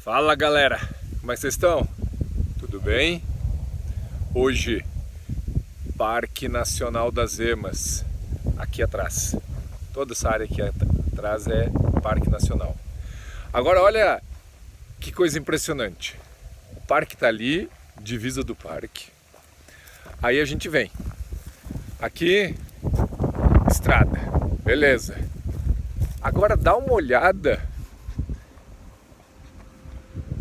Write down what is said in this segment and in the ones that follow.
Fala galera, como é que vocês estão? Tudo bem? Hoje, Parque Nacional das Emas, aqui atrás. Toda essa área aqui atrás é Parque Nacional. Agora olha que coisa impressionante. O parque está ali, divisa do parque. Aí a gente vem. Aqui, estrada, beleza. Agora dá uma olhada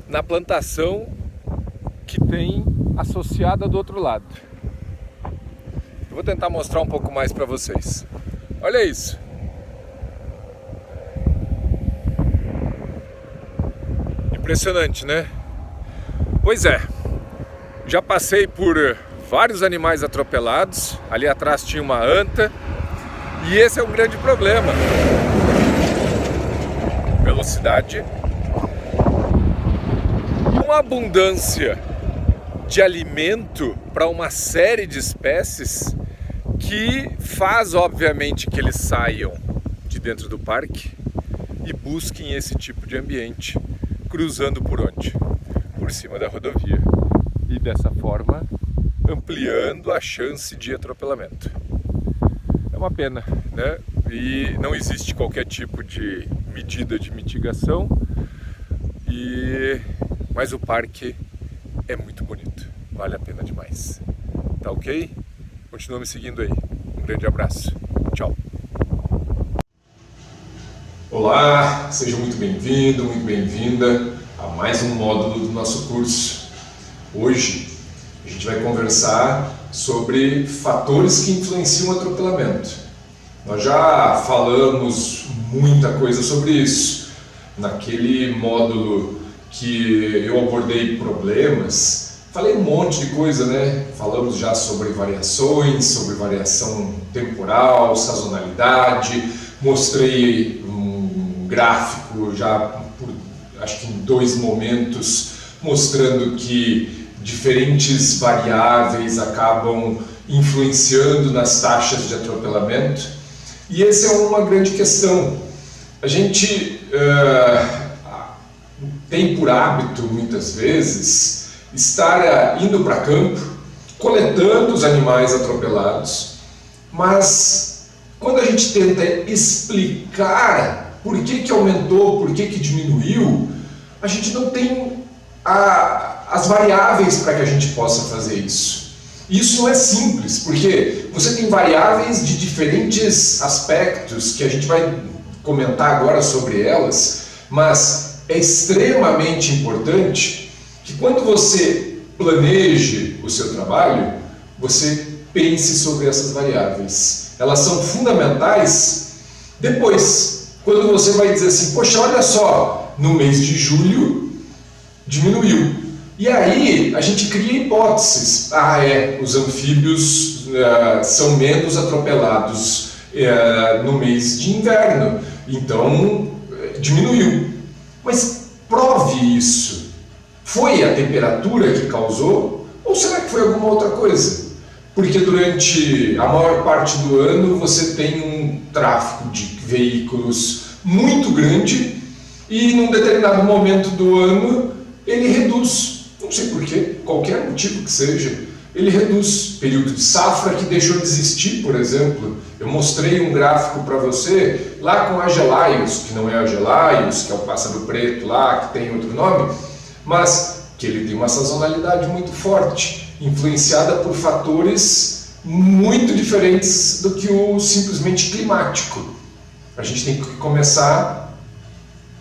na plantação que tem associada do outro lado. Eu vou tentar mostrar um pouco mais para vocês. Olha isso. Impressionante, né? Pois é. Já passei por vários animais atropelados. Ali atrás tinha uma anta. E esse é um grande problema. Velocidade. Uma abundância de alimento para uma série de espécies que faz, obviamente, que eles saiam de dentro do parque e busquem esse tipo de ambiente, cruzando por onde? Por cima da rodovia. E dessa forma, ampliando a chance de atropelamento. É uma pena, né? E não existe qualquer tipo de medida de mitigação. Mas o parque é muito bonito, vale a pena demais. Tá ok? Continua me seguindo aí. Um grande abraço. Tchau. Olá, seja muito bem-vindo, muito bem-vinda a mais um módulo do nosso curso. Hoje a gente vai conversar sobre fatores que influenciam o atropelamento. Nós já falamos muita coisa sobre isso naquele módulo que eu abordei problemas, falei um monte de coisa, né? Falamos já sobre variações, sobre variação temporal, sazonalidade, mostrei um gráfico já, acho que em 2 momentos, mostrando que diferentes variáveis acabam influenciando nas taxas de atropelamento. E essa é uma grande questão. A gente tem por hábito, muitas vezes, estar indo para campo, coletando os animais atropelados, mas quando a gente tenta explicar por que aumentou, por que diminuiu, a gente não tem as variáveis para que a gente possa fazer isso. Isso não é simples, porque você tem variáveis de diferentes aspectos, que a gente vai comentar agora sobre elas, mas é extremamente importante que quando você planeje o seu trabalho, você pense sobre essas variáveis. Elas são fundamentais depois, quando você vai dizer assim, poxa, olha só, no mês de julho diminuiu. E aí a gente cria hipóteses. Os anfíbios são menos atropelados no mês de inverno, então diminuiu. Mas prove isso. Foi a temperatura que causou? Ou será que foi alguma outra coisa? Porque durante a maior parte do ano você tem um tráfego de veículos muito grande e num determinado momento do ano ele reduz. Não sei porquê, qualquer motivo que seja, ele reduz. Período de safra que deixou de existir, por exemplo. Eu mostrei um gráfico para você lá com Agelaios, que não é Agelaios, que é o pássaro preto lá, que tem outro nome, mas que ele tem uma sazonalidade muito forte, influenciada por fatores muito diferentes do que o simplesmente climático. A gente tem que começar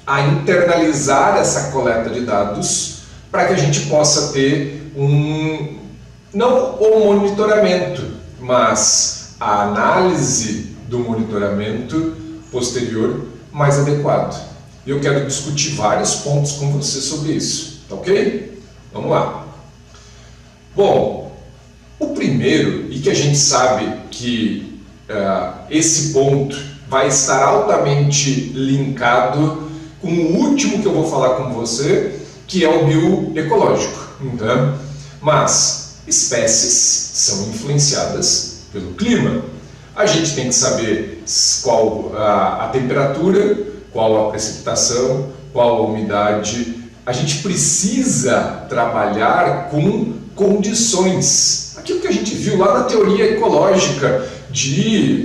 a internalizar essa coleta de dados para que a gente possa ter não o monitoramento, mas a análise do monitoramento posterior mais adequado. E eu quero discutir vários pontos com você sobre isso, tá ok? Vamos lá. Bom, o primeiro, e que a gente sabe que esse ponto vai estar altamente linkado com o último que eu vou falar com você, que é o bioecológico. Então, mas espécies são influenciadas pelo clima. A gente tem que saber qual a temperatura, qual a precipitação, qual a umidade, a gente precisa trabalhar com condições. Aquilo que a gente viu lá na teoria ecológica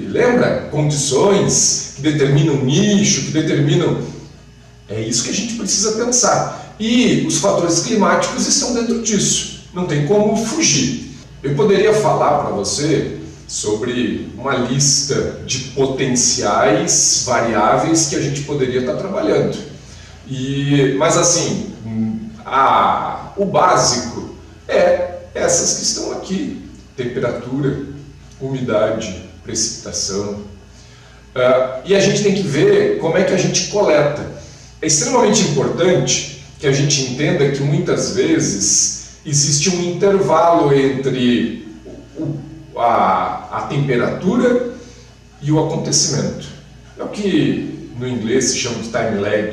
lembra? Condições que determinam nicho, que determinam... É isso que a gente precisa pensar. E os fatores climáticos estão dentro disso. Não tem como fugir. Eu poderia falar para você sobre uma lista de potenciais variáveis que a gente poderia estar trabalhando. Mas assim, o básico é essas que estão aqui: temperatura, umidade, precipitação. E a gente tem que ver como é que a gente coleta. É extremamente importante que a gente entenda que muitas vezes existe um intervalo entre a temperatura e o acontecimento. É o que no inglês se chama de time lag.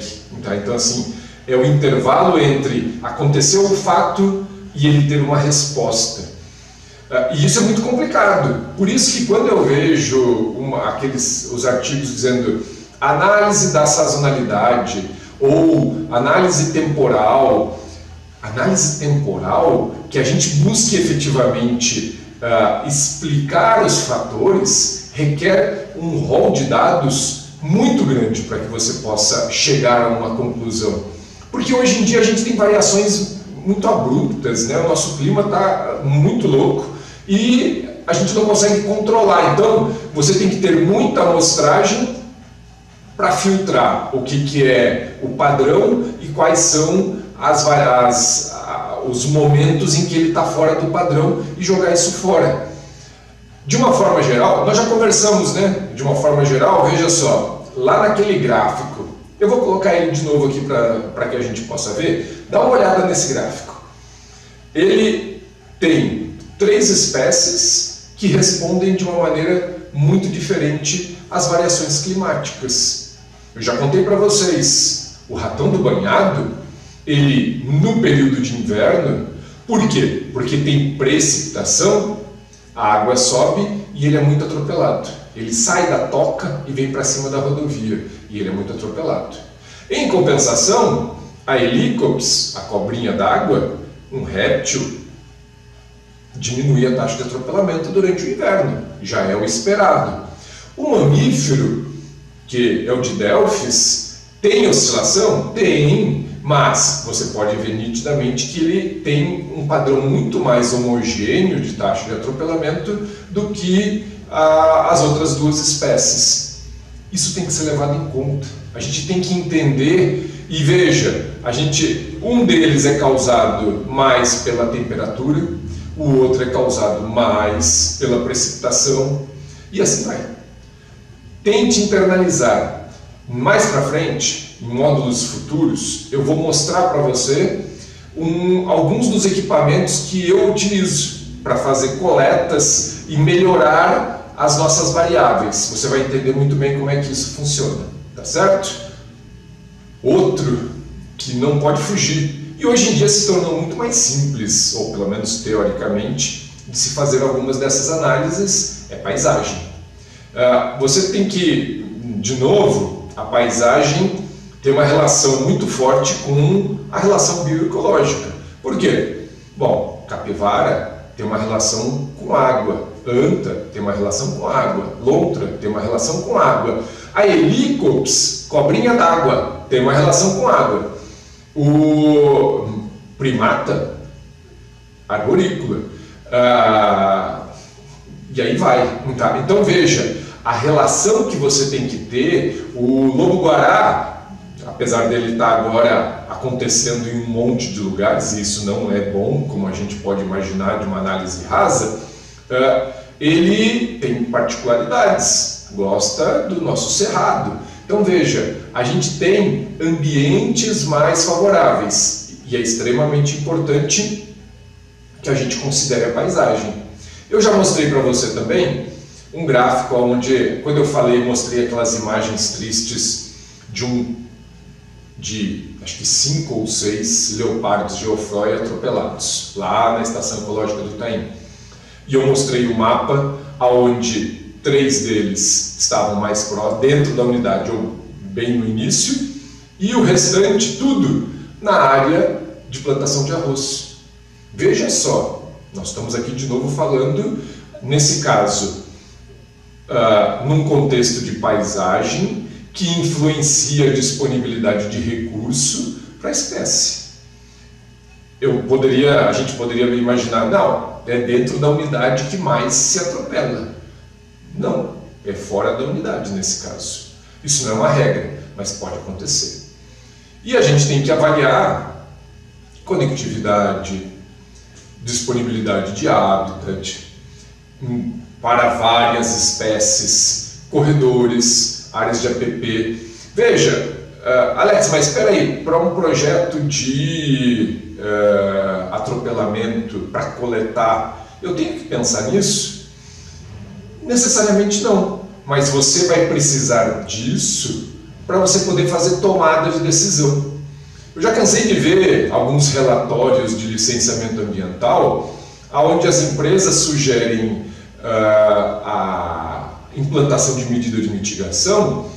Então assim, é o intervalo entre acontecer o fato e ele ter uma resposta. E isso é muito complicado. Por isso que quando eu vejo os artigos dizendo análise da sazonalidade ou análise temporal que a gente busque efetivamente explicar os fatores, requer um rol de dados muito grande para que você possa chegar a uma conclusão. Porque hoje em dia a gente tem variações muito abruptas, né? O nosso clima está muito louco e a gente não consegue controlar. Então você tem que ter muita amostragem para filtrar o que é o padrão e quais são os momentos em que ele está fora do padrão e jogar isso fora. De uma forma geral, nós já conversamos, né? De uma forma geral, veja só, lá naquele gráfico, eu vou colocar ele de novo aqui para que a gente possa ver. Dá uma olhada nesse gráfico. Ele tem 3 espécies que respondem de uma maneira muito diferente às variações climáticas. Eu já contei para vocês, o ratão do banhado, ele no período de inverno, por quê? Porque tem precipitação, a água sobe e ele é muito atropelado. Ele sai da toca e vem para cima da rodovia e ele é muito atropelado. Em compensação, a Helicops, a cobrinha d'água, um réptil, diminui a taxa de atropelamento durante o inverno, já é o esperado. O mamífero, que é o de Delphis, tem oscilação? Tem, mas você pode ver nitidamente que ele tem um padrão muito mais homogêneo de taxa de atropelamento do que as outras 2 espécies. Isso tem que ser levado em conta. A gente tem que entender e veja, um deles é causado mais pela temperatura, o outro é causado mais pela precipitação e assim vai. Tente internalizar. Mais para frente, em módulos futuros, eu vou mostrar para você alguns dos equipamentos que eu utilizo para fazer coletas e melhorar as nossas variáveis. Você vai entender muito bem como é que isso funciona, tá certo? Outro que não pode fugir, e hoje em dia se tornou muito mais simples, ou pelo menos teoricamente, de se fazer algumas dessas análises, é paisagem. Você tem que, de novo, a paisagem tem uma relação muito forte com a relação bioecológica. Por quê? Bom, capivara tem uma relação com água, anta tem uma relação com água, lontra tem uma relação com água, a Helicops, cobrinha d'água, tem uma relação com água, o primata, arborícola, e aí vai. Então veja, a relação que você tem que ter, o lobo-guará, apesar dele estar agora acontecendo em um monte de lugares, e isso não é bom, como a gente pode imaginar de uma análise rasa, ele tem particularidades, gosta do nosso cerrado. Então veja, a gente tem ambientes mais favoráveis, e é extremamente importante que a gente considere a paisagem. Eu já mostrei para você também um gráfico onde, quando eu mostrei aquelas imagens tristes de acho que 5 ou 6 leopardos Geoffroy atropelados, lá na Estação Ecológica do Itaim. E eu mostrei o mapa onde 3 deles estavam mais dentro da unidade, ou bem no início, e o restante tudo na área de plantação de arroz. Veja só, nós estamos aqui de novo falando, nesse caso, num contexto de paisagem que influencia a disponibilidade de recurso para a espécie. A gente poderia imaginar, não, é dentro da unidade que mais se atropela. Não, é fora da unidade nesse caso. Isso não é uma regra, mas pode acontecer. E a gente tem que avaliar conectividade, disponibilidade de habitat para várias espécies, corredores, áreas de APP. Veja, Alex, mas espera aí, para um projeto de atropelamento, para coletar, eu tenho que pensar nisso? Necessariamente não, mas você vai precisar disso para você poder fazer tomada de decisão. Eu já cansei de ver alguns relatórios de licenciamento ambiental onde as empresas sugerem a implantação de medida de mitigação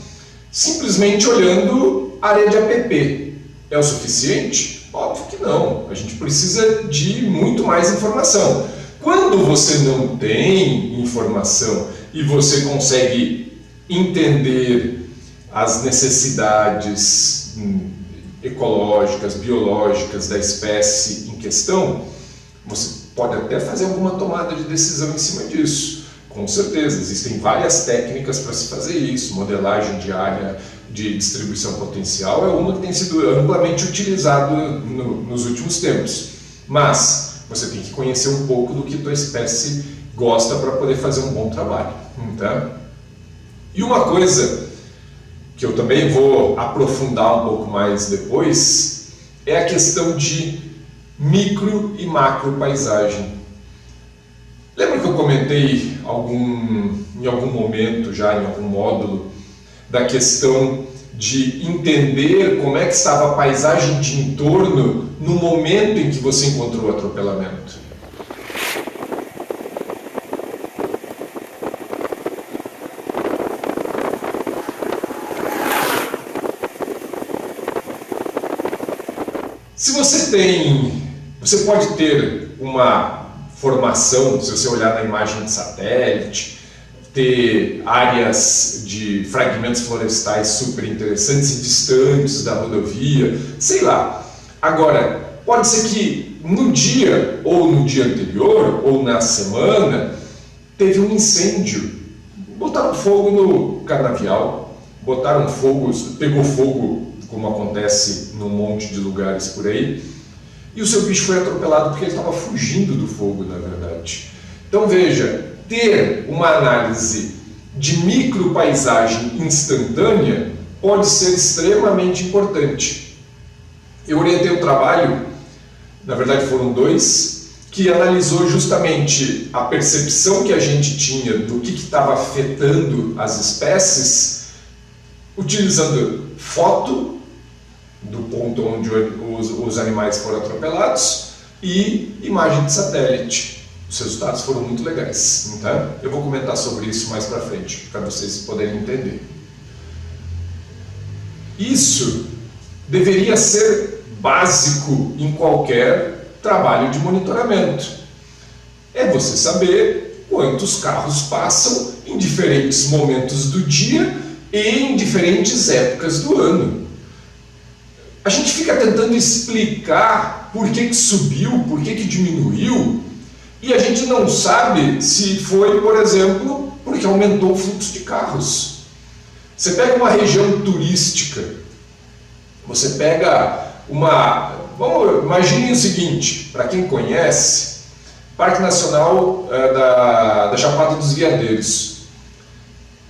simplesmente olhando a área de APP. É o suficiente? Óbvio que não. A gente precisa de muito mais informação. Quando você não tem informação e você consegue entender as necessidades ecológicas, biológicas da espécie em questão, você pode até fazer alguma tomada de decisão em cima disso. Com certeza, existem várias técnicas para se fazer isso. Modelagem de área de distribuição potencial é uma que tem sido amplamente utilizada nos últimos tempos. Mas você tem que conhecer um pouco do que a tua espécie gosta para poder fazer um bom trabalho. Tá? E uma coisa que eu também vou aprofundar um pouco mais depois é a questão de micro e macro paisagem. Lembra que eu comentei em algum momento já, em algum módulo, da questão de entender como é que estava a paisagem de entorno no momento em que você encontrou o atropelamento? Se você pode ter uma formação, se você olhar na imagem de satélite, ter áreas de fragmentos florestais super interessantes e distantes da rodovia, sei lá. Agora, pode ser que no dia, ou no dia anterior, ou na semana, teve um incêndio. Botaram fogo no canavial, pegou fogo, como acontece num monte de lugares por aí, e o seu bicho foi atropelado porque ele estava fugindo do fogo, na verdade. Então veja, ter uma análise de micropaisagem instantânea pode ser extremamente importante. Eu orientei um trabalho, na verdade foram 2, que analisou justamente a percepção que a gente tinha do que estava afetando as espécies, utilizando foto do ponto onde os animais foram atropelados e imagem de satélite. Os resultados foram muito legais. Tá? Eu vou comentar sobre isso mais para frente, para vocês poderem entender. Isso deveria ser básico em qualquer trabalho de monitoramento. É você saber quantos carros passam em diferentes momentos do dia e em diferentes épocas do ano. A gente fica tentando explicar por que subiu, por que diminuiu, e a gente não sabe se foi, por exemplo, porque aumentou o fluxo de carros. Você pega uma região turística, você pega imagine o seguinte, para quem conhece, Parque Nacional da Chapada dos Veadeiros.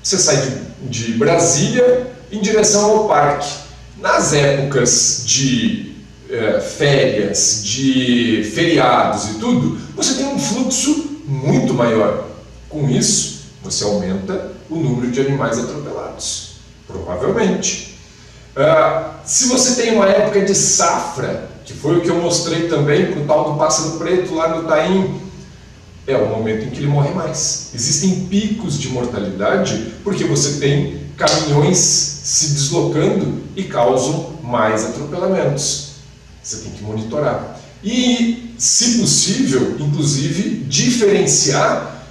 Você sai de Brasília em direção ao parque. Nas épocas de férias, de feriados e tudo, você tem um fluxo muito maior. Com isso, você aumenta o número de animais atropelados, provavelmente. Se você tem uma época de safra, que foi o que eu mostrei também para o tal do pássaro preto lá no Taim, é o momento em que ele morre mais. Existem picos de mortalidade porque você tem caminhões se deslocando e causam mais atropelamentos. Você tem que monitorar. E, se possível, inclusive, diferenciar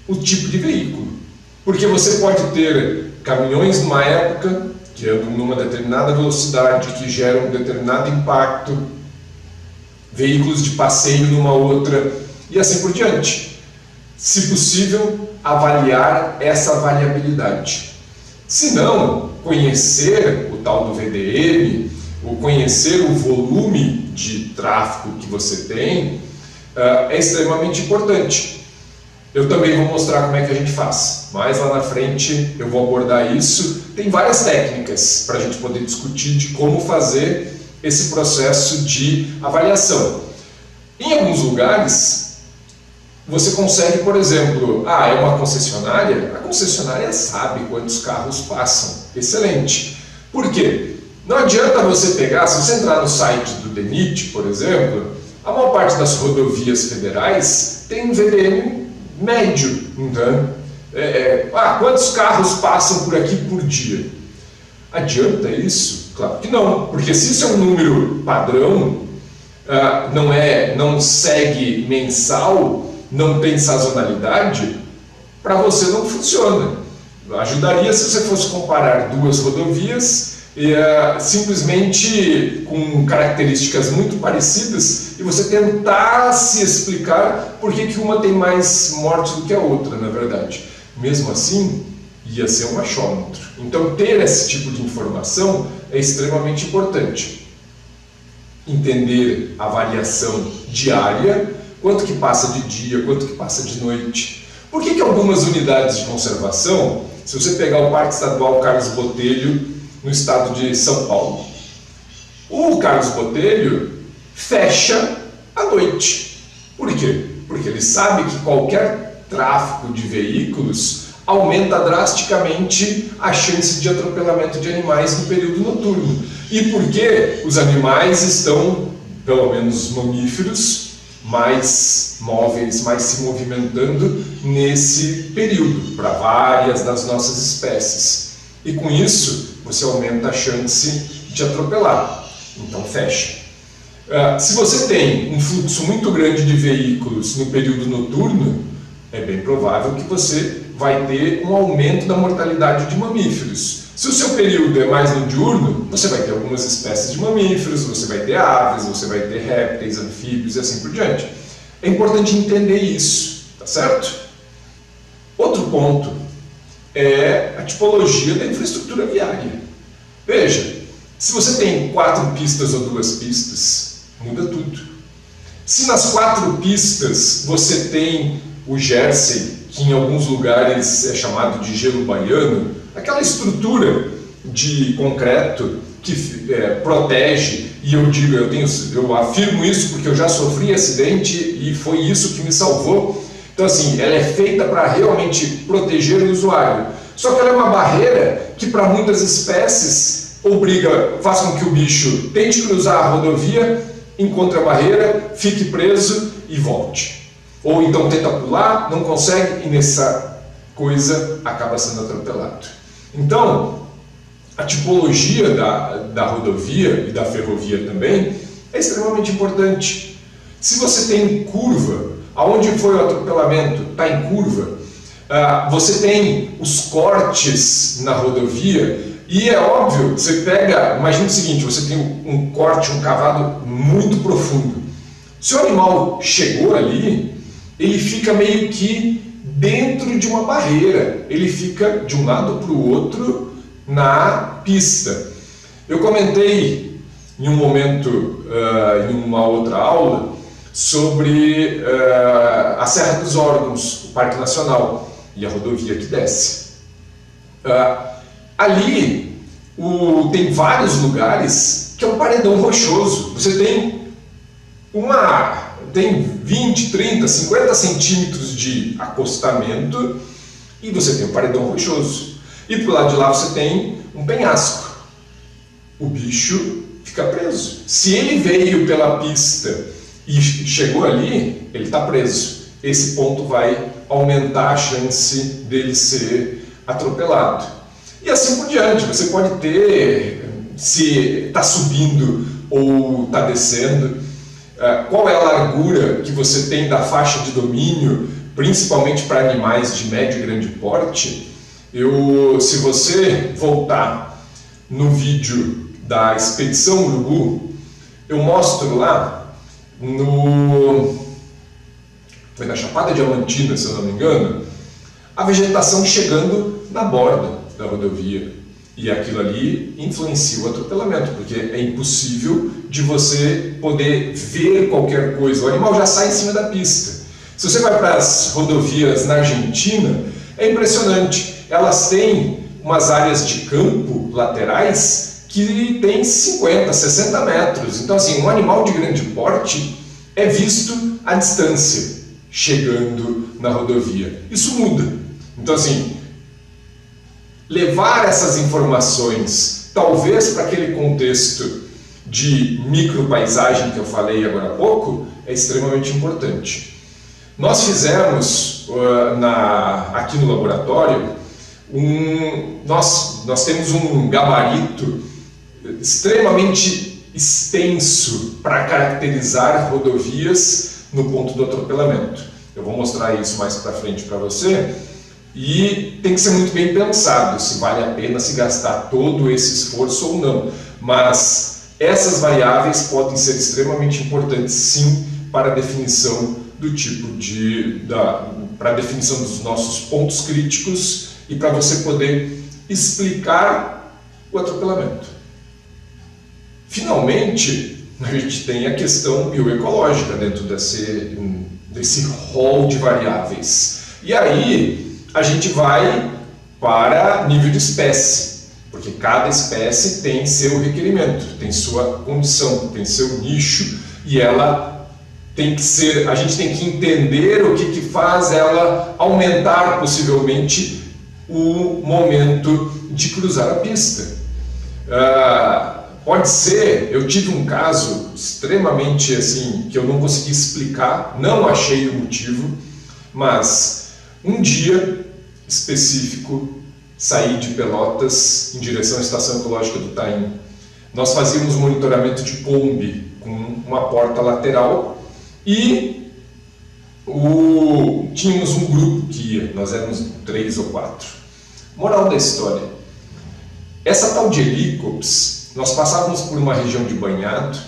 o tipo de veículo. Porque você pode ter caminhões numa época que andam numa determinada velocidade, que geram um determinado impacto, veículos de passeio numa outra, e assim por diante. Se possível, avaliar essa variabilidade. Se não, conhecer o tal do VDM, ou conhecer o volume de tráfego que você tem, é extremamente importante. Eu também vou mostrar como é que a gente faz. Mais lá na frente eu vou abordar isso. Tem várias técnicas para a gente poder discutir de como fazer esse processo de avaliação. Em alguns lugares, você consegue, por exemplo, é uma concessionária? A concessionária sabe quantos carros passam. Excelente. Por quê? Não adianta você pegar, se você entrar no site do DENIT, por exemplo, a maior parte das rodovias federais tem um VDM médio. Então, quantos carros passam por aqui por dia? Adianta isso? Claro que não, porque se isso é um número padrão, não segue mensal, não tem sazonalidade, para você não funciona. Ajudaria se você fosse comparar duas rodovias simplesmente com características muito parecidas e você tentar se explicar por que uma tem mais mortes do que a outra, na verdade. Mesmo assim, ia ser um achômetro. Então, ter esse tipo de informação é extremamente importante. Entender a variação diária, quanto que passa de dia, quanto que passa de noite. Por que algumas unidades de conservação, se você pegar o Parque Estadual Carlos Botelho, no estado de São Paulo, o Carlos Botelho fecha à noite. Por quê? Porque ele sabe que qualquer tráfego de veículos aumenta drasticamente a chance de atropelamento de animais no período noturno. E porque os animais estão, pelo menos mamíferos, mais móveis, mais se movimentando nesse período, para várias das nossas espécies. E com isso, você aumenta a chance de atropelar. Então fecha. Se você tem um fluxo muito grande de veículos no período noturno, é bem provável que você vai ter um aumento da mortalidade de mamíferos. Se o seu período é mais no diurno, você vai ter algumas espécies de mamíferos, você vai ter aves, você vai ter répteis, anfíbios e assim por diante. É importante entender isso, tá certo? Outro ponto é a tipologia da infraestrutura viária. Veja, se você tem 4 pistas ou 2 pistas, muda tudo. Se nas 4 pistas você tem o Jersey, que em alguns lugares é chamado de gelo baiano, aquela estrutura de concreto que protege, e eu afirmo isso porque eu já sofri acidente e foi isso que me salvou. Então assim, ela é feita para realmente proteger o usuário. Só que ela é uma barreira que para muitas espécies faz com que o bicho tente cruzar a rodovia, encontre a barreira, fique preso e volte. Ou então tenta pular, não consegue e nessa coisa acaba sendo atropelado. Então, a tipologia da rodovia e da ferrovia também é extremamente importante. Se você tem curva, aonde foi o atropelamento? Está em curva. Você tem os cortes na rodovia e é óbvio, você imagina o seguinte, você tem um corte, um cavado muito profundo. Se o animal chegou ali, ele fica meio que dentro de uma barreira, ele fica de um lado para o outro na pista. Eu comentei em um momento, em uma outra aula, sobre a Serra dos Órgãos, o Parque Nacional, e a rodovia que desce. Ali tem vários lugares que é um paredão rochoso. Você tem 20, 30, 50 centímetros de acostamento e você tem um paredão rochoso. E pro lado de lá você tem um penhasco. O bicho fica preso. Se ele veio pela pista e chegou ali, ele está preso. Esse ponto vai aumentar a chance dele ser atropelado. E assim por diante, você pode ter, se está subindo ou está descendo, qual é a largura que você tem da faixa de domínio, principalmente para animais de médio e grande porte. Se você voltar no vídeo da Expedição Urubu, eu mostro lá foi na Chapada Diamantina, se eu não me engano, a vegetação chegando na borda da rodovia. E aquilo ali influencia o atropelamento, porque é impossível de você poder ver qualquer coisa. O animal já sai em cima da pista. Se você vai para as rodovias na Argentina, é impressionante. Elas têm umas áreas de campo laterais que tem 50, 60 metros. Então, assim, um animal de grande porte é visto à distância, chegando na rodovia. Isso muda. Então, assim, levar essas informações, talvez para aquele contexto de micropaisagem que eu falei agora há pouco, é extremamente importante. Nós fizemos aqui no laboratório, nós temos um gabarito extremamente extenso para caracterizar rodovias no ponto do atropelamento. Eu vou mostrar isso mais para frente para você. E tem que ser muito bem pensado se vale a pena se gastar todo esse esforço ou não. Mas essas variáveis podem ser extremamente importantes, sim, para a definição do tipo para a definição dos nossos pontos críticos e para você poder explicar o atropelamento. Finalmente, a gente tem a questão bioecológica dentro desse rol de variáveis. E aí a gente vai para nível de espécie, porque cada espécie tem seu requerimento, tem sua condição, tem seu nicho, e ela tem que ser, a gente tem que entender o que faz ela aumentar possivelmente o momento de cruzar a pista. Pode ser, eu tive um caso extremamente assim, que eu não consegui explicar, não achei o motivo, mas um dia específico, saí de Pelotas em direção à Estação Ecológica do Taim. Nós fazíamos monitoramento de Kombi com uma porta lateral e tínhamos um grupo que ia, nós éramos 3 ou 4. Moral da história, essa tal de Helicops, nós passávamos por uma região de banhado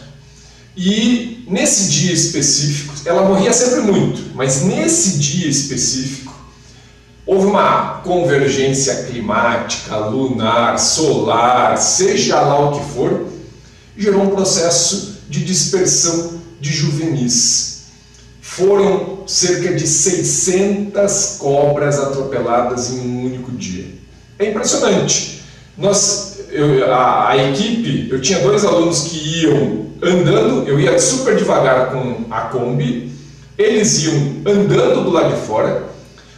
e nesse dia específico, ela morria sempre muito, mas nesse dia específico houve uma convergência climática, lunar, solar, seja lá o que for, gerou um processo de dispersão de juvenis. Foram cerca de 600 cobras atropeladas em um único dia. É impressionante. A equipe, eu tinha 2 alunos que iam andando, eu ia super devagar com a Kombi, eles iam andando do lado de fora.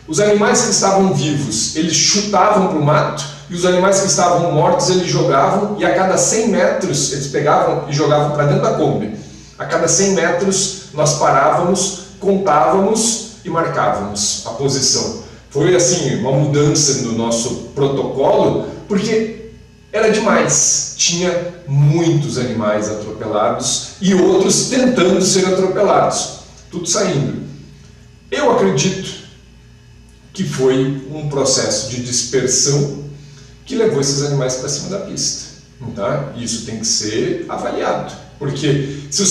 Os animais que estavam vivos, eles chutavam para o mato, e os animais que estavam mortos, eles jogavam, e a cada 100 metros, eles pegavam e jogavam para dentro da Kombi. A cada 100 metros, nós parávamos, contávamos e marcávamos a posição. Foi assim, uma mudança no nosso protocolo, porque era demais. Tinha muitos animais atropelados e outros tentando ser atropelados. Tudo saindo. Eu acredito que foi um processo de dispersão que levou esses animais para cima da pista. Tá? Isso tem que ser avaliado, porque se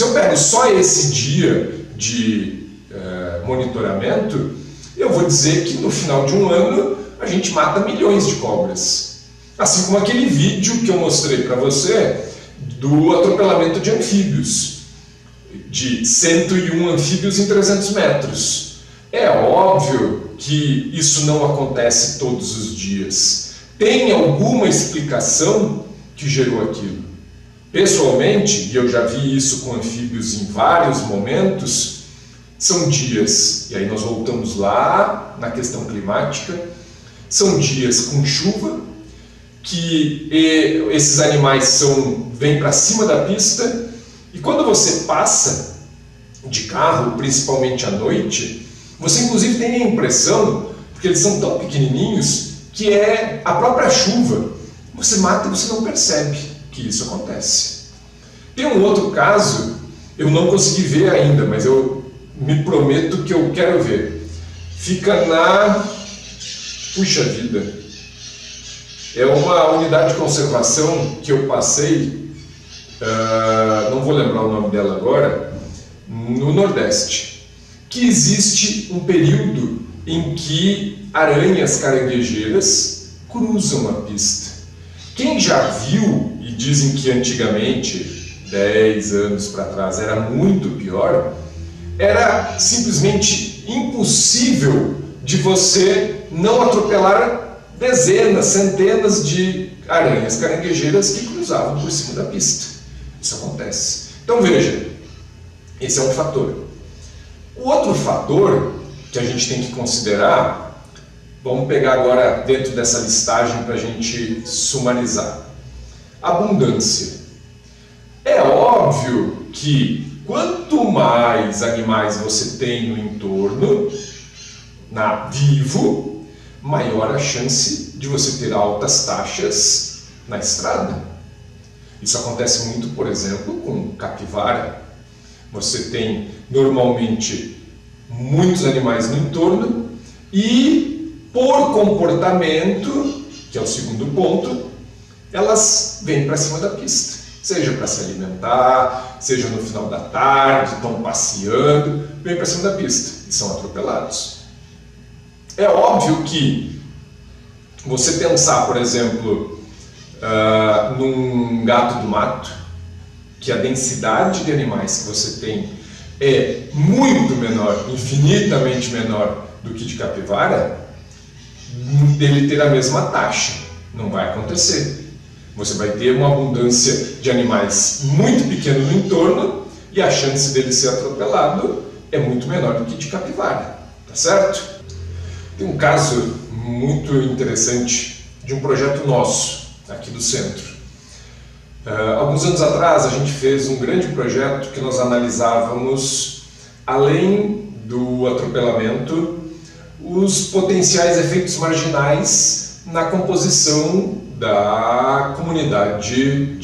eu pego só esse dia de monitoramento, eu vou dizer que no final de um ano a gente mata milhões de cobras. Assim como aquele vídeo que eu mostrei para você do atropelamento de anfíbios, de 101 anfíbios em 300 metros. É óbvio que isso não acontece todos os dias. Tem alguma explicação que gerou aquilo. Pessoalmente, e eu já vi isso com anfíbios em vários momentos, são dias, e aí nós voltamos lá na questão climática, são dias com chuva, que esses animais vêm para cima da pista, e quando você passa de carro, principalmente à noite, você inclusive tem a impressão, porque eles são tão pequenininhos, que é a própria chuva. Você mata e você não percebe que isso acontece. Tem um outro caso, eu não consegui ver ainda, mas eu me prometo que eu quero ver. Fica na... Puxa vida! É uma unidade de conservação que eu passei, não vou lembrar o nome dela agora, no Nordeste, que existe um período em que aranhas caranguejeiras cruzam a pista. Quem já viu, e dizem que antigamente, 10 anos para trás, era muito pior, era simplesmente impossível de você não atropelar dezenas, centenas de aranhas caranguejeiras que cruzavam por cima da pista. Isso acontece. Então veja, esse é um fator. O outro fator que a gente tem que considerar, vamos pegar agora dentro dessa listagem para a gente sumarizar. Abundância. É óbvio que quanto mais animais você tem no entorno, vivo, maior a chance de você ter altas taxas na estrada. Isso acontece muito, por exemplo, com capivara. Você tem normalmente muitos animais no entorno e, por comportamento, que é o segundo ponto, elas vêm para cima da pista. Seja para se alimentar, seja no final da tarde, estão passeando, vêm para cima da pista e são atropelados. É óbvio que você pensar, por exemplo, num gato do mato, que a densidade de animais que você tem é muito menor, infinitamente menor do que de capivara, ele ter a mesma taxa. Não vai acontecer. Você vai ter uma abundância de animais muito pequeno no entorno e a chance dele ser atropelado é muito menor do que de capivara, tá certo? Tem um caso muito interessante de um projeto nosso, aqui do centro. Alguns anos atrás a gente fez um grande projeto que nós analisávamos, além do atropelamento, os potenciais efeitos marginais na composição da comunidade,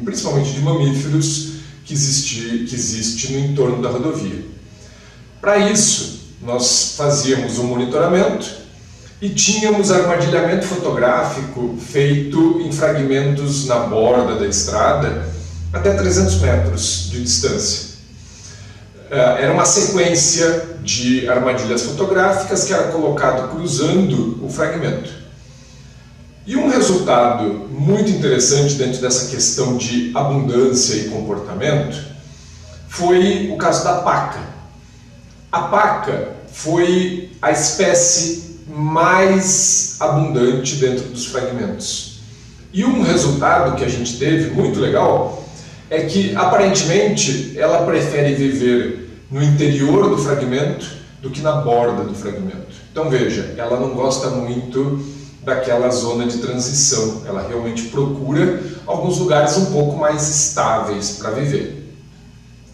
principalmente de mamíferos, que existe no entorno da rodovia. Para isso, nós fazíamos um monitoramento e tínhamos armadilhamento fotográfico feito em fragmentos na borda da estrada até 300 metros de distância. Era uma sequência de armadilhas fotográficas que era colocado cruzando o fragmento. E um resultado muito interessante dentro dessa questão de abundância e comportamento foi o caso da paca. A paca foi a espécie mais abundante dentro dos fragmentos. E um resultado que a gente teve, muito legal, é que aparentemente ela prefere viver no interior do fragmento do que na borda do fragmento. Então veja, ela não gosta muito daquela zona de transição, ela realmente procura alguns lugares um pouco mais estáveis para viver.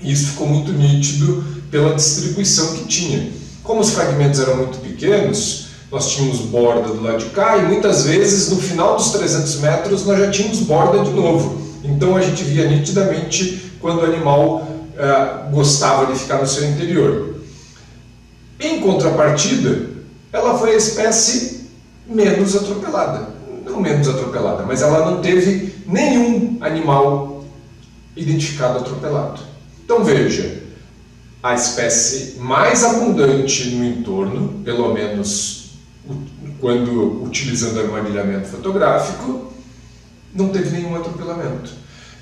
E isso ficou muito nítido pela distribuição que tinha. Como os fragmentos eram muito pequenos, nós tínhamos borda do lado de cá e muitas vezes no final dos 300 metros nós já tínhamos borda de novo. Então a gente via nitidamente quando o animal gostava de ficar no seu interior. Em contrapartida, ela foi a espécie menos atropelada. Não menos atropelada, mas ela não teve nenhum animal identificado atropelado. Então veja, a espécie mais abundante no entorno, pelo menos quando utilizando armadilhamento fotográfico, não teve nenhum atropelamento.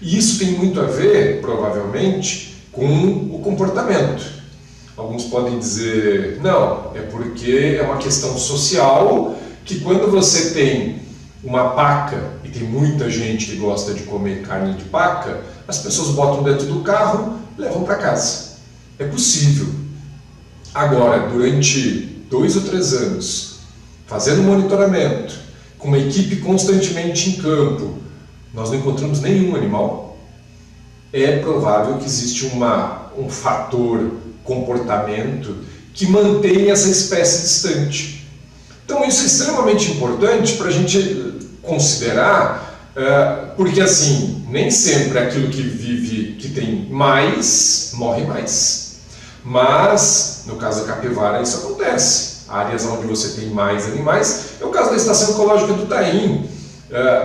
E isso tem muito a ver, provavelmente, com o comportamento. Alguns podem dizer, não, é porque é uma questão social, que quando você tem uma paca, e tem muita gente que gosta de comer carne de paca, as pessoas botam dentro do carro e levam para casa. É possível. Agora, durante 2 ou 3 anos, fazendo monitoramento, com uma equipe constantemente em campo, nós não encontramos nenhum animal. É provável que existe um fator comportamento que mantém essa espécie distante. Então isso é extremamente importante para a gente considerar Porque assim, nem sempre aquilo que vive, que tem mais, morre mais. Mas, no caso da capivara, isso acontece. Áreas onde você tem mais animais, é o caso da Estação Ecológica do Taim.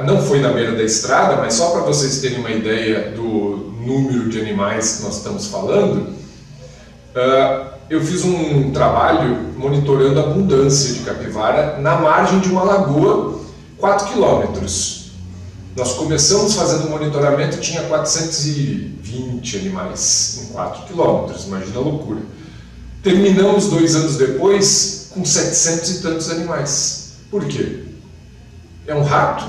Não foi na beira da estrada, mas só para vocês terem uma ideia do número de animais que nós estamos falando, eu fiz um trabalho monitorando a abundância de capivara na margem de uma lagoa, 4 quilômetros. Nós começamos fazendo o monitoramento, tinha 420 animais em 4 quilômetros, imagina a loucura. Terminamos 2 anos depois com 700 e tantos animais. Por quê? É um rato,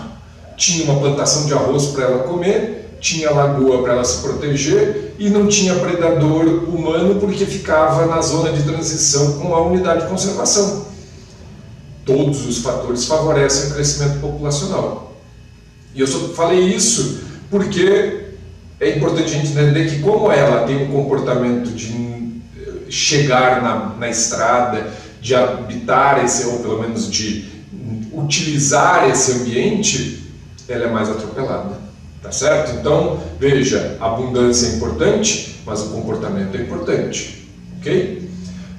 tinha uma plantação de arroz para ela comer, tinha lagoa para ela se proteger e não tinha predador humano porque ficava na zona de transição com a unidade de conservação. Todos os fatores favorecem o crescimento populacional. E eu só falei isso porque é importante a gente entender que como ela tem um comportamento de chegar na estrada, de habitar esse, ou pelo menos de utilizar esse ambiente, ela é mais atropelada, tá certo? Então, veja, a abundância é importante, mas o comportamento é importante, ok?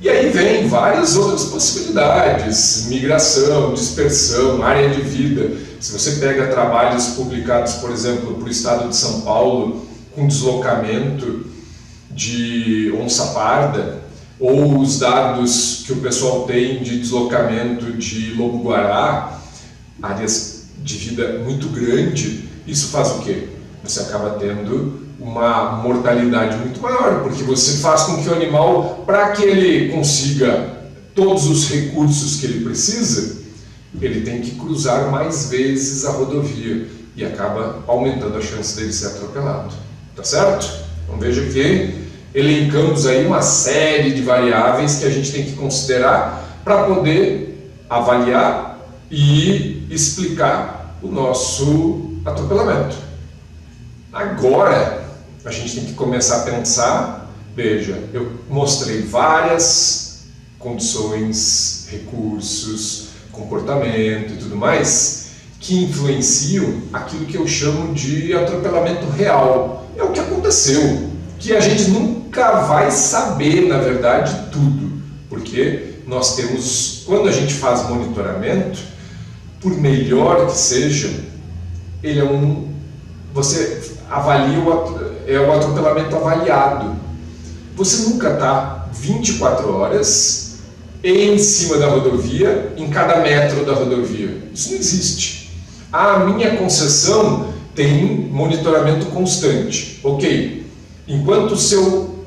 E aí vem várias outras possibilidades, migração, dispersão, área de vida. Se você pega trabalhos publicados, por exemplo, para o estado de São Paulo, com deslocamento de onça-parda, ou os dados que o pessoal tem de deslocamento de lobo-guará, áreas de vida muito grande, isso faz o quê? Você acaba tendo uma mortalidade muito maior, porque você faz com que o animal, para que ele consiga todos os recursos que ele precisa, ele tem que cruzar mais vezes a rodovia e acaba aumentando a chance dele ser atropelado, tá certo? Então veja que elencamos aí uma série de variáveis que a gente tem que considerar para poder avaliar e explicar o nosso atropelamento. Agora, a gente tem que começar a pensar, veja, eu mostrei várias condições, recursos, comportamento e tudo mais, que influenciam aquilo que eu chamo de atropelamento real. É o que aconteceu, que a gente nunca vai saber, na verdade, tudo, porque nós temos, quando a gente faz monitoramento, por melhor que seja, ele é você avalia o atropelamento avaliado. Você nunca está 24 horas em cima da rodovia, em cada metro da rodovia. Isso não existe. A minha concessão tem monitoramento constante. Ok, enquanto o seu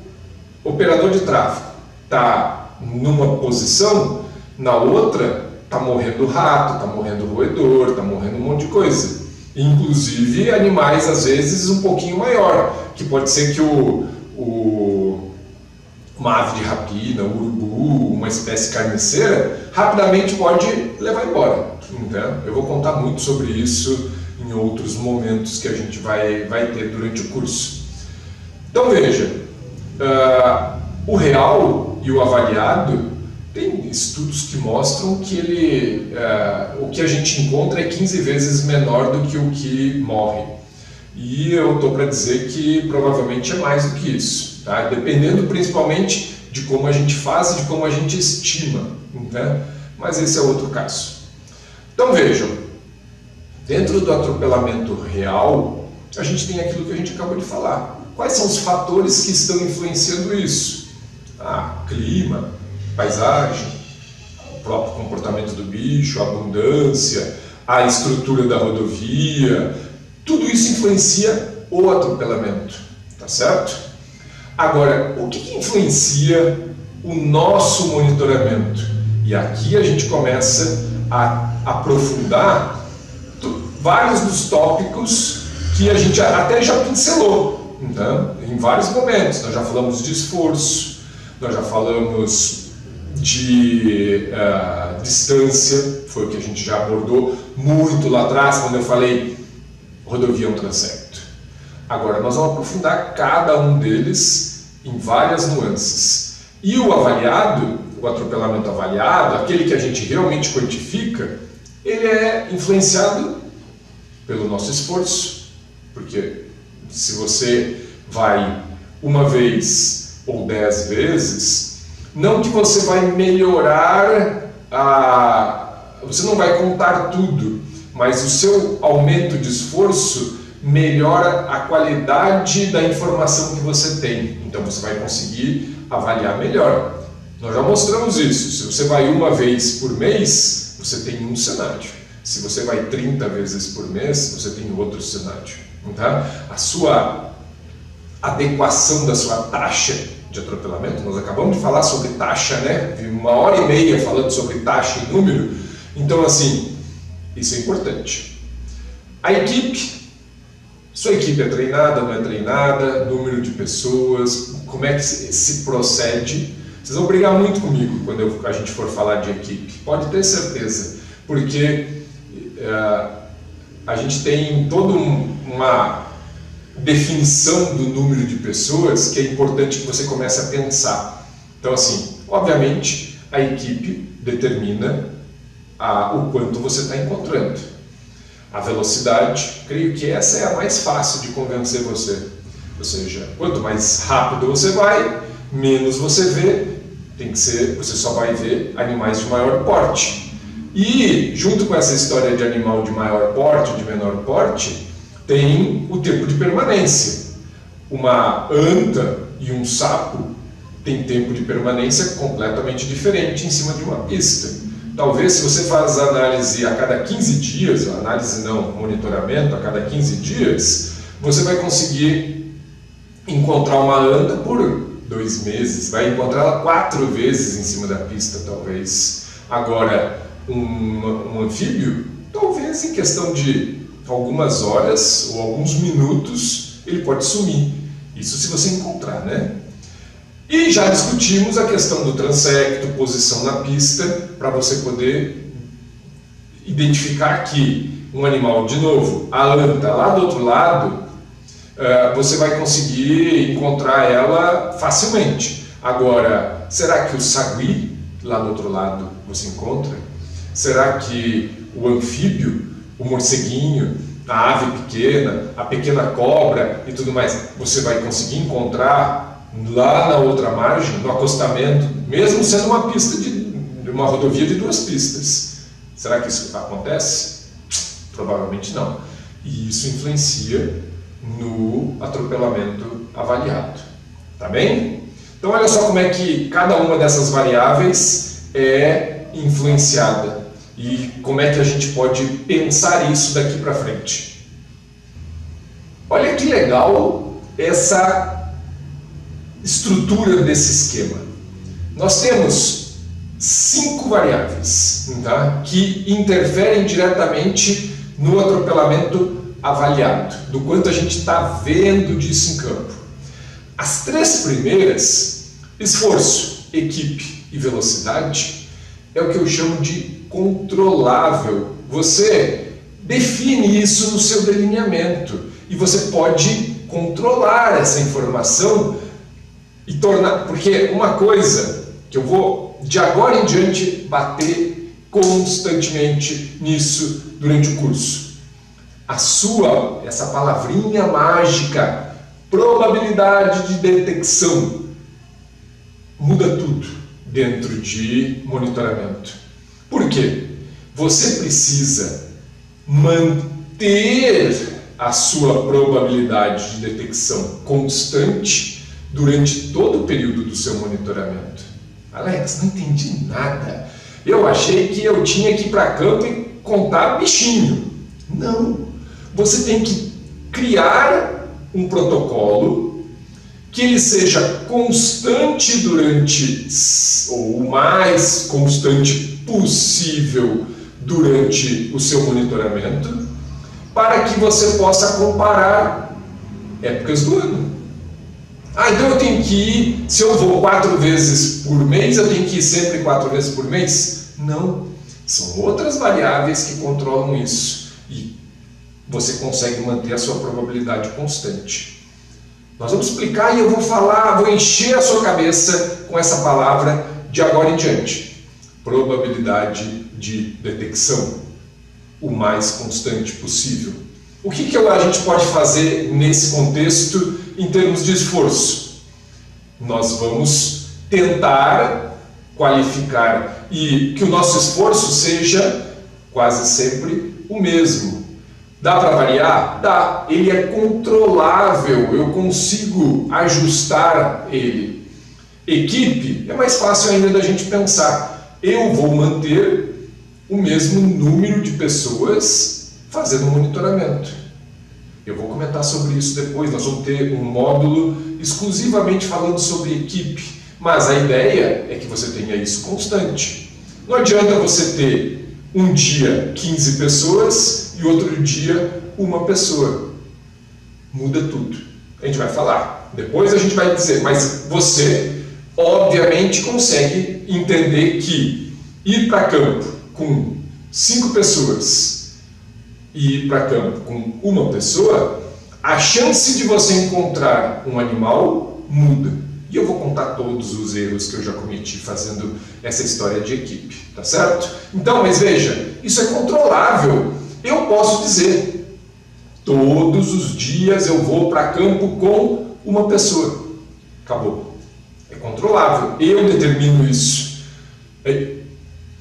operador de tráfego está numa posição, na outra está morrendo rato, está morrendo roedor, está morrendo um monte de coisa. Inclusive animais, às vezes, um pouquinho maior, que pode ser que uma ave de rapina, um urubu, uma espécie carniceira, rapidamente pode levar embora. Então, eu vou contar muito sobre isso em outros momentos que a gente vai ter durante o curso. Então veja, o real e o avaliado, tem estudos que mostram que o que a gente encontra é 15 vezes menor do que o que morre. E eu estou para dizer que provavelmente é mais do que isso, tá? Dependendo principalmente de como a gente faz e de como a gente estima, né? Mas esse é outro caso. Então vejam, dentro do atropelamento real, a gente tem aquilo que a gente acabou de falar. Quais são os fatores que estão influenciando isso? Clima, paisagem, o próprio comportamento do bicho, a abundância, a estrutura da rodovia, tudo isso influencia o atropelamento, tá certo? Agora, o que influencia o nosso monitoramento? E aqui a gente começa a aprofundar vários dos tópicos que a gente até já pincelou, então, em vários momentos. Nós já falamos de esforço, nós já falamos de distância, foi o que a gente já abordou muito lá atrás, quando eu falei rodovia é um transepto. Agora nós vamos aprofundar cada um deles em várias nuances. E o avaliado, o atropelamento avaliado, aquele que a gente realmente quantifica, ele é influenciado pelo nosso esforço, porque se você vai uma vez ou 10 vezes, não que você vai melhorar, você não vai contar tudo, mas o seu aumento de esforço melhora a qualidade da informação que você tem. Então você vai conseguir avaliar melhor. Nós já mostramos isso. Se você vai uma vez por mês, você tem um cenário. Se você vai 30 vezes por mês, você tem outro cenário. Tá? A sua adequação da sua taxa de atropelamento, nós acabamos de falar sobre taxa, né? 1h30 falando sobre taxa e número. Então, assim, isso é importante. A equipe, sua equipe é treinada, não é treinada, número de pessoas, como é que se procede. Vocês vão brigar muito comigo quando a gente for falar de equipe, pode ter certeza, porque a gente tem toda uma definição do número de pessoas que é importante que você comece a pensar. Então, assim, obviamente, a equipe determina o quanto você está encontrando. A velocidade, creio que essa é a mais fácil de convencer você. Ou seja, quanto mais rápido você vai, menos você vê, você só vai ver animais de maior porte. E, junto com essa história de animal de maior porte ou de menor porte, tem o tempo de permanência. Uma anta e um sapo têm tempo de permanência completamente diferente em cima de uma pista. Talvez, se você faz análise a cada 15 dias, monitoramento a cada 15 dias, você vai conseguir encontrar uma anta por 2 meses, vai encontrar ela 4 vezes em cima da pista, talvez. Agora, um anfíbio, talvez em questão de algumas horas ou alguns minutos, ele pode sumir. Isso se você encontrar, né? E já discutimos a questão do transecto, posição na pista, para você poder identificar que um animal, de novo, a anta lá do outro lado, você vai conseguir encontrar ela facilmente. Agora, será que o sagui, lá do outro lado, você encontra? Será que o anfíbio, o morceguinho, a ave pequena, a pequena cobra e tudo mais, você vai conseguir encontrar lá na outra margem, no acostamento, mesmo sendo uma pista uma rodovia de 2 pistas? Será que isso acontece? Provavelmente não. E isso influencia no atropelamento avaliado. Tá bem? Então olha só como é que cada uma dessas variáveis é influenciada e como é que a gente pode pensar isso daqui para frente. Olha que legal essa estrutura desse esquema. Nós temos 5 variáveis, tá, que interferem diretamente no atropelamento avaliado, do quanto a gente está vendo disso em campo. As 3 primeiras, esforço, equipe e velocidade, é o que eu chamo de controlável. Você define isso no seu delineamento e você pode controlar essa informação e tornar, porque uma coisa que eu vou de agora em diante bater constantemente nisso durante o curso, essa palavrinha mágica, probabilidade de detecção, muda tudo dentro de monitoramento. Por quê? Você precisa manter a sua probabilidade de detecção constante durante todo o período do seu monitoramento. Alex, não entendi nada. Eu achei que eu tinha que ir para campo e contar bichinho. Não. Você tem que criar um protocolo que ele seja constante durante, ou o mais constante possível durante o seu monitoramento, para que você possa comparar épocas do ano. Então eu tenho que ir, se eu vou 4 vezes por mês, eu tenho que ir sempre 4 vezes por mês? Não. São outras variáveis que controlam isso. E você consegue manter a sua probabilidade constante. Nós vamos explicar e eu vou encher a sua cabeça com essa palavra de agora em diante. Probabilidade de detecção, o mais constante possível. O que a gente pode fazer nesse contexto em termos de esforço? Nós vamos tentar qualificar e que o nosso esforço seja quase sempre o mesmo. Dá para variar? Dá. Ele é controlável, eu consigo ajustar ele. Equipe, é mais fácil ainda da gente pensar. Eu vou manter o mesmo número de pessoas fazendo monitoramento. Eu vou comentar sobre isso depois, nós vamos ter um módulo exclusivamente falando sobre equipe, mas a ideia é que você tenha isso constante. Não adianta você ter um dia 15 pessoas e outro dia uma pessoa. Muda tudo. A gente vai falar. Depois a gente vai dizer, mas você obviamente consegue entender que ir para campo com 5 pessoas e ir para campo com uma pessoa, a chance de você encontrar um animal muda. E eu vou contar todos os erros que eu já cometi fazendo essa história de equipe, tá certo? Então, mas veja, isso é controlável. Eu posso dizer, todos os dias eu vou para campo com uma pessoa. Acabou. É controlável. Eu determino isso.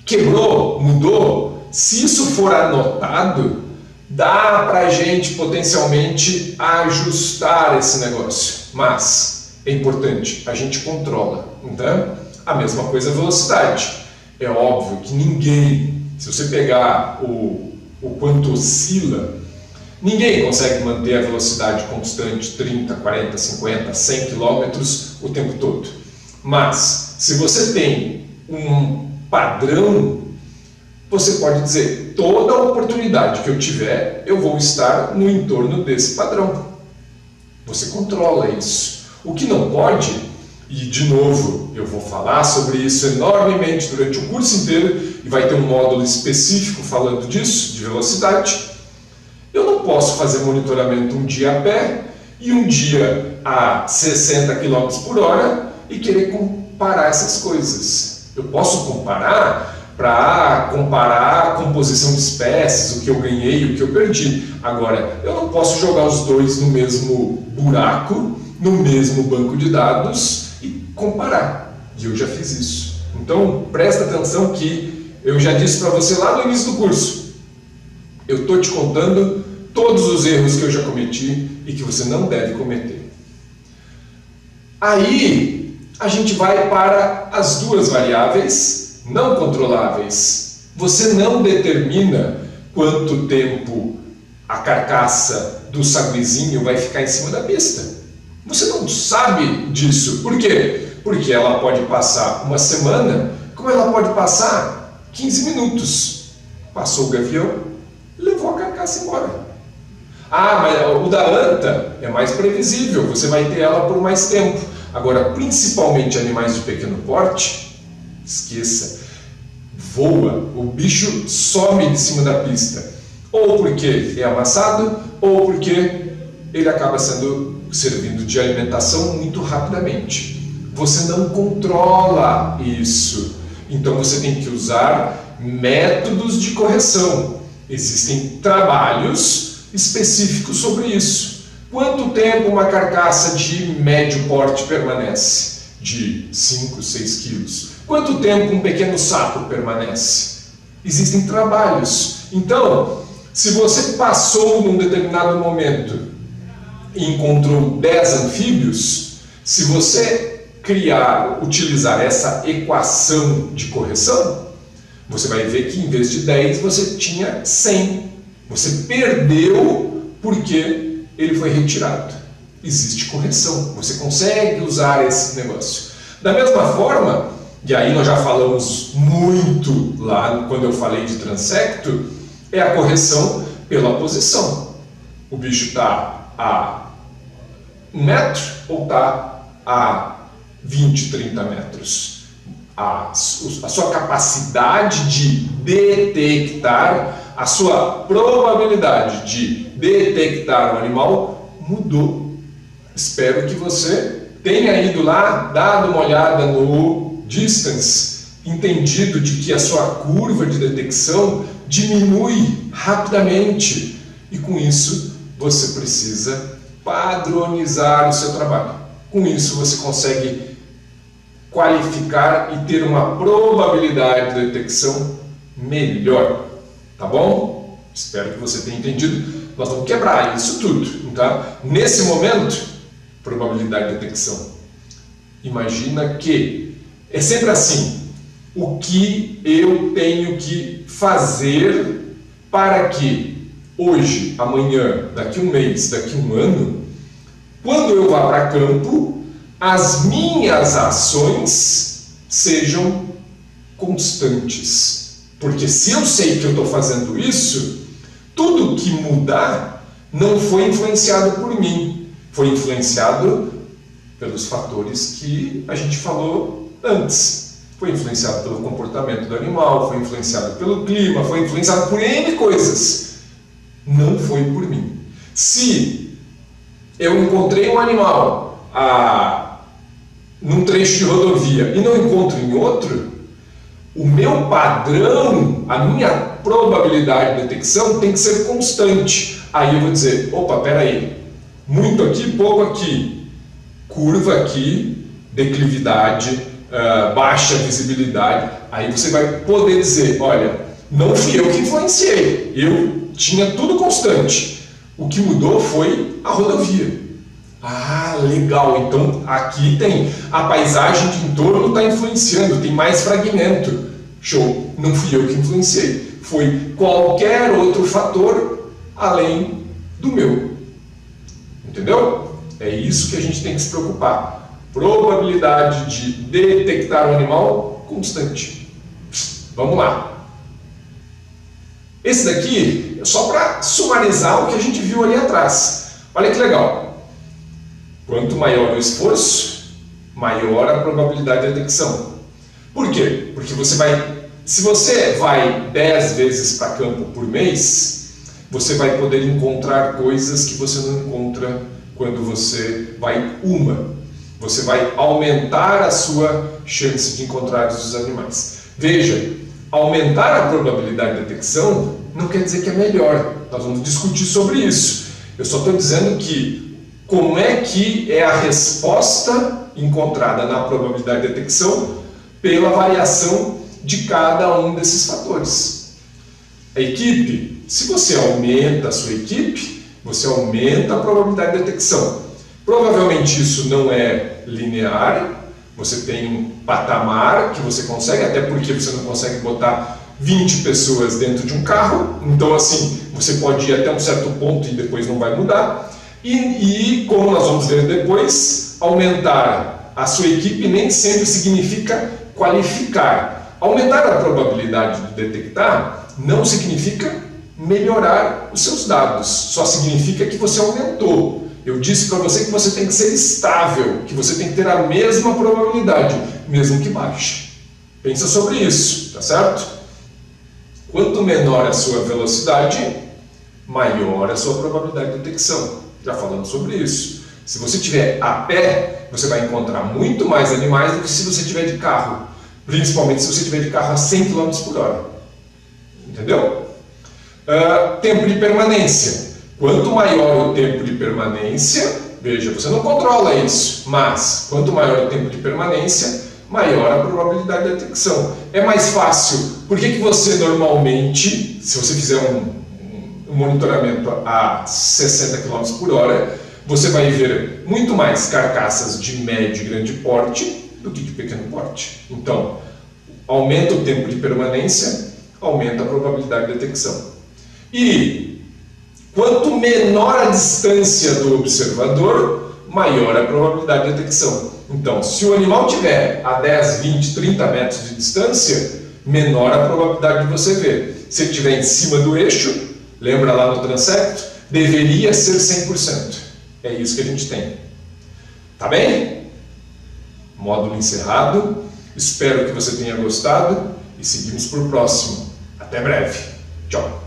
Quebrou, mudou. Se isso for anotado, dá para a gente potencialmente ajustar esse negócio. Mas é importante, a gente controla. Então, a mesma coisa a velocidade. É óbvio que ninguém, se você pegar o quanto oscila, ninguém consegue manter a velocidade constante 30, 40, 50, 100 km o tempo todo. Mas, se você tem um padrão, você pode dizer, toda oportunidade que eu tiver, eu vou estar no entorno desse padrão. Você controla isso. O que não pode, e de novo, eu vou falar sobre isso enormemente durante o curso inteiro, e vai ter um módulo específico falando disso, de velocidade. Eu não posso fazer monitoramento um dia a pé e um dia a 60 km por hora e querer comparar essas coisas. Eu posso comparar para comparar a composição de espécies, o que eu ganhei e o que eu perdi. Agora, eu não posso jogar os dois no mesmo buraco, no mesmo banco de dados e comparar. E eu já fiz isso. Então, presta atenção que eu já disse para você lá no início do curso. Eu estou te contando todos os erros que eu já cometi e que você não deve cometer. Aí, a gente vai para as duas variáveis não controláveis. Você não determina quanto tempo a carcaça do saguizinho vai ficar em cima da pista. Você não sabe disso. Por quê? Porque ela pode passar uma semana, como ela pode passar 15 minutos. Passou o gavião, levou a carcaça embora. Ah, mas o da anta é mais previsível, você vai ter ela por mais tempo. Agora, principalmente animais de pequeno porte, esqueça, voa, o bicho some de cima da pista, ou porque é amassado, ou porque ele acaba servindo de alimentação muito rapidamente. Você não controla isso, então você tem que usar métodos de correção. Existem trabalhos específicos sobre isso. Quanto tempo uma carcaça de médio porte permanece? De 5, 6 quilos. Quanto tempo um pequeno sapo permanece? Existem trabalhos. Então, se você passou num determinado momento e encontrou 10 anfíbios, se você utilizar essa equação de correção, você vai ver que em vez de 10 você tinha 100. Você perdeu porque ele foi retirado. Existe correção. Você consegue usar esse negócio. Da mesma forma, e aí nós já falamos muito lá quando eu falei de transecto, é a correção pela posição. O bicho está a 1 metro ou está a 20, 30 metros? A sua capacidade de detectar, a sua probabilidade de detectar o animal mudou. Espero que você tenha ido lá, dado uma olhada no distance, entendido de que a sua curva de detecção diminui rapidamente e com isso você precisa padronizar o seu trabalho. Com isso você consegue qualificar e ter uma probabilidade de detecção melhor, tá bom? Espero que você tenha entendido. Nós vamos quebrar isso tudo, tá? Nesse momento, probabilidade de detecção. Imagina que é sempre assim, o que eu tenho que fazer para que hoje, amanhã, daqui um mês, daqui um ano, quando eu vá para campo, as minhas ações sejam constantes. Porque se eu sei que eu estou fazendo isso, tudo que mudar não foi influenciado por mim, foi influenciado pelos fatores que a gente falou antes. Foi influenciado pelo comportamento do animal, foi influenciado pelo clima, foi influenciado por N coisas. Não foi por mim. Se eu encontrei um animal num trecho de rodovia e não encontro em outro, o meu padrão, a minha probabilidade de detecção tem que ser constante. Aí eu vou dizer, opa, peraí, muito aqui, pouco aqui, curva aqui, declividade, baixa visibilidade. Aí você vai poder dizer, olha, não fui eu que influenciei, eu tinha tudo constante. O que mudou foi a rodovia. Ah, legal, então aqui tem a paisagem de entorno está influenciando, tem mais fragmento. Show, não fui eu que influenciei, foi qualquer outro fator além do meu. Entendeu? É isso que a gente tem que se preocupar. Probabilidade de detectar um animal constante. Vamos lá. Esse daqui é só para sumarizar o que a gente viu ali atrás. Olha que legal. Quanto maior o esforço, maior a probabilidade de detecção. Por quê? Porque se você vai 10 vezes para campo por mês, você vai poder encontrar coisas que você não encontra quando você vai uma. Você vai aumentar a sua chance de encontrar os animais. Veja, aumentar a probabilidade de detecção não quer dizer que é melhor. Nós vamos discutir sobre isso. Eu só estou dizendo que como é que é a resposta encontrada na probabilidade de detecção pela variação de cada um desses fatores. A equipe, se você aumenta a sua equipe, você aumenta a probabilidade de detecção. Provavelmente isso não é linear, você tem um patamar que você consegue, até porque você não consegue botar 20 pessoas dentro de um carro, então assim, você pode ir até um certo ponto e depois não vai mudar. E como nós vamos ver depois, aumentar a sua equipe nem sempre significa qualificar. Aumentar a probabilidade de detectar não significa melhorar os seus dados, só significa que você aumentou. Eu disse para você que você tem que ser estável, que você tem que ter a mesma probabilidade, mesmo que baixe. Pensa sobre isso, tá certo? Quanto menor a sua velocidade, maior a sua probabilidade de detecção. Já falamos sobre isso. Se você estiver a pé, você vai encontrar muito mais animais do que se você estiver de carro. Principalmente se você estiver de carro a 100 km por hora. Entendeu? Tempo de permanência. Quanto maior o tempo de permanência, veja, você não controla isso, mas quanto maior o tempo de permanência, maior a probabilidade de detecção. É mais fácil. Por que você normalmente, se você fizer um monitoramento a 60 km por hora, você vai ver muito mais carcaças de médio e grande porte do que de pequeno porte. Então, aumenta o tempo de permanência, aumenta a probabilidade de detecção. E quanto menor a distância do observador, maior a probabilidade de detecção. Então, se o animal tiver a 10, 20, 30 metros de distância, menor a probabilidade de você ver. Se ele estiver em cima do eixo, lembra lá no transecto? Deveria ser 100%. É isso que a gente tem. Tá bem? Módulo encerrado. Espero que você tenha gostado e seguimos para o próximo. Até breve. Tchau.